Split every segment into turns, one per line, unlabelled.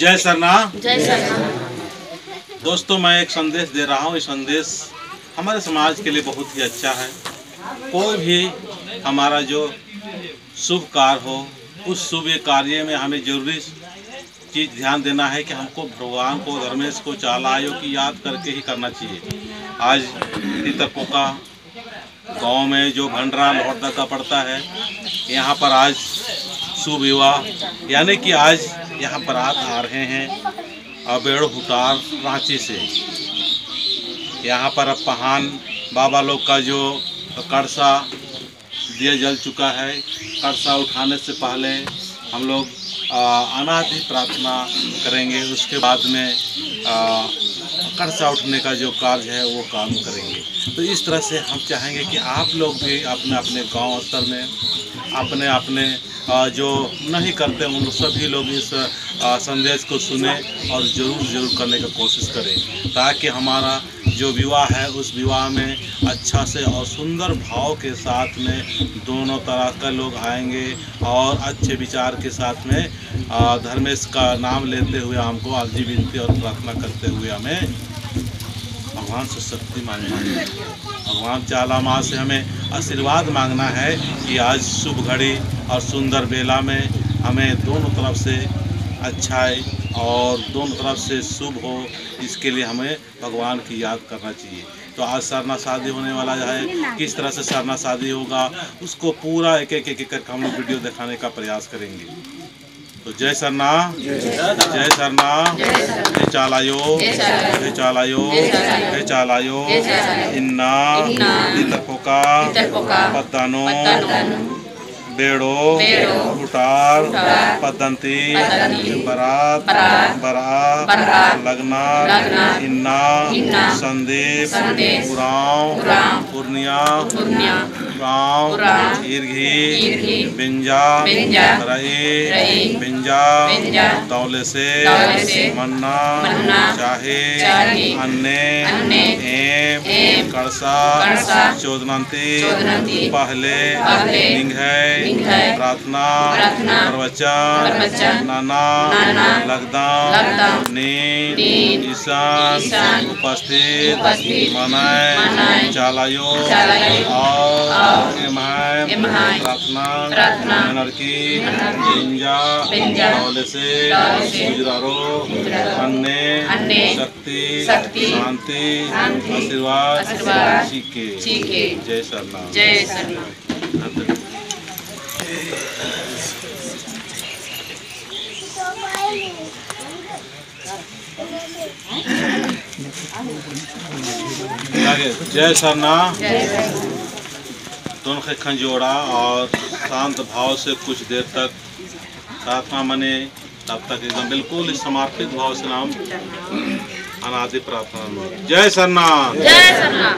जय सरना।
जय सरना।
दोस्तों, मैं एक संदेश दे रहा हूँ। ये संदेश हमारे समाज के लिए बहुत ही अच्छा है। कोई भी हमारा जो शुभ कार्य हो, उस शुभ कार्य में हमें जरूरी चीज़ ध्यान देना है कि हमको भगवान को, धर्मेश को, चालायों की याद करके ही करना चाहिए। आज तीतरपोका गांव में जो भंडरा लौटता का पड़ता है, यहाँ पर आज शुभ विवाह यानी कि आज यहाँ बारात आ रहे हैं अबेड़ भुटार रांची से। यहाँ पर अब पहान बाबा लोग का जो कड़सा दिया जल चुका है। कड़सा उठाने से पहले हम लोग अनादि प्रार्थना करेंगे, उसके बाद में कड़सा उठने का जो कार्य है वो काम करेंगे। तो इस तरह से हम चाहेंगे कि आप लोग भी अपने अपने गांव स्तर में अपने अपने जो नहीं करते उन सभी लोग इस संदेश को सुने और ज़रूर करने की कोशिश करें, ताकि हमारा जो विवाह है उस विवाह में अच्छा से और सुंदर भाव के साथ में दोनों तरह के लोग आएंगे और अच्छे विचार के साथ में धर्मेश का नाम लेते हुए हमको अर्जी विनती और प्रार्थना करते हुए हमें भगवान से शक्ति मांगना है। भगवान चाला माँ से हमें आशीर्वाद मांगना है कि आज शुभ घड़ी और सुंदर बेला में हमें दोनों तरफ से अच्छाई और दोनों तरफ से शुभ हो, इसके लिए हमें भगवान की याद करना चाहिए। तो आज सरना शादी होने वाला है, किस तरह से सरना शादी होगा उसको पूरा एक करके हम लोग वीडियो दिखाने का प्रयास करेंगे। तो जय सरना, जय सरना, जय चालायो, जय चालायो, जय चालायो, इन्ना तीतरपोका पद्दानो बेड़ो उटार पद्दंती बरात बरा लगना इन्ना संदीप पुराव पूर्णिया गाँव इरघी बिंजा रही बिंजा दौले से मन्ना चाहे अन्ने एम कड़सा चोदनंती पहले लिंग है प्रार्थना प्रवचन नाना लगदाम नींद ईशान उपस्थित मनाए चालायो और प्रार्थना नरकी बिंजा दौले से गुजरारो अन्य शक्ति शांति आशीर्वाद सीखे। जय सरना।
जय सरना।
जय सरना। दोनों के खंजोड़ा और शांत भाव से कुछ देर तक प्रार्थना मने, तब तक एकदम बिल्कुल समर्पित भाव से नाम अनादि प्रार्थना। जय सरना।
जय सरना।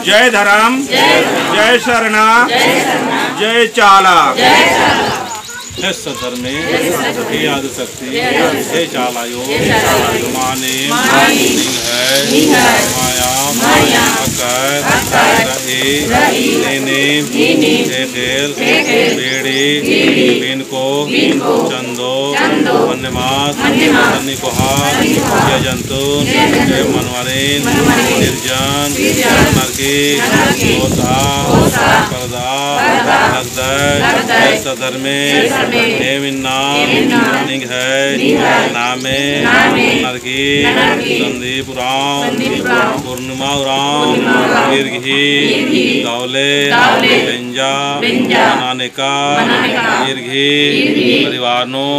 जय धर्म, जय शरणा, जय चाला।
जय सधर्मे, हे आदिशक्ति, हे चालायो, माने सिंह है, माया, अकर, रहे, नेने, खेल, बेड़ी, बिनको, चंदो, वन्यमास, सन्निकोहार, जय जंतु, जय मनवारेन, निर्जन, नरकी, गोसा, करदा, जय सधर्मे, निंग है, नामे, नरकी, संदीप उराम, पूर्णिमा उराम, गिरघी, दौले, बेंजा, मनाने का, गिरघी, परिवारों,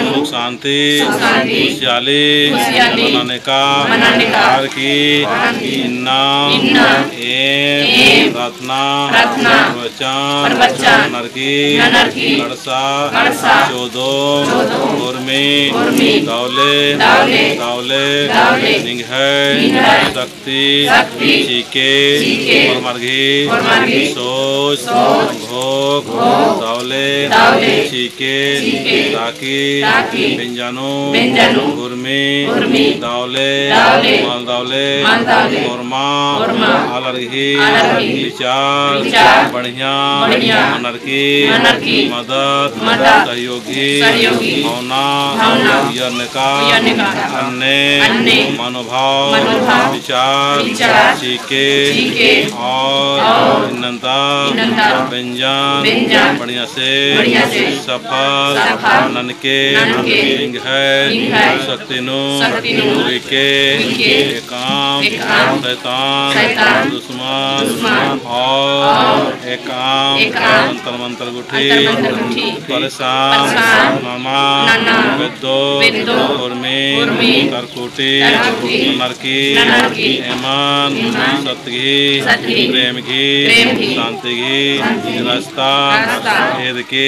सुख शांति, खुशहाली, मनाने का, हर की, इन्ना, एम, रत्ना, प्रवचन, नरकी, कड़सा, चौदो, उर्मी, दौले, निंग है, शक्ति, चीके, मर्घी, सोच, भोग, दौले, चीके, ताकी, पिंजानो, उर्मी, दौले, माल दौले, कोरमा, अलरही, विचार, बढ़िया, नरकी, मदद, सहयोगी, होना, यज्ञ का, अन्य, मनोभाव, विचार, चीके, और इन्नता, व्यंजन, बढ़िया से, सफल, ननके, लिंग है, शक्तिनु, विके, एकाम, शैतान, दुश्मन, और एक आम अंतर मंत्र गुठी परसाम मामा विद्दो उर्मी करकुटी नरकी एमान सतघी प्रेम घी शांति घी रास्ता हेद के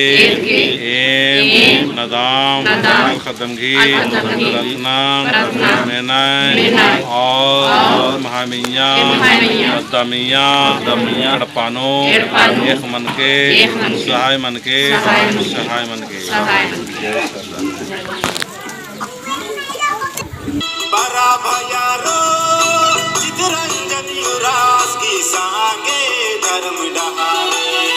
एम नदाम खत्म घी रत्नाम मैनाय और महामिया दमिया हड़पानो एक मन के सहाय मन के सहाय मन के
बरा भयारो चितरंजन युवराज की सांगे धर्म डहारे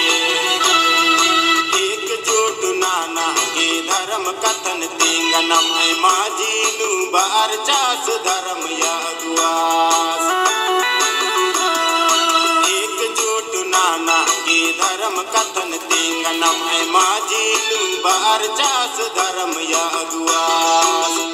एकजुट नाना के धर्म कथन तिंगनम है माझी नु बार चास धर्म यदुआस एकजुट नाना के धर्म कथन तिंगनम है माझी नु बार चास धर्म यदुआस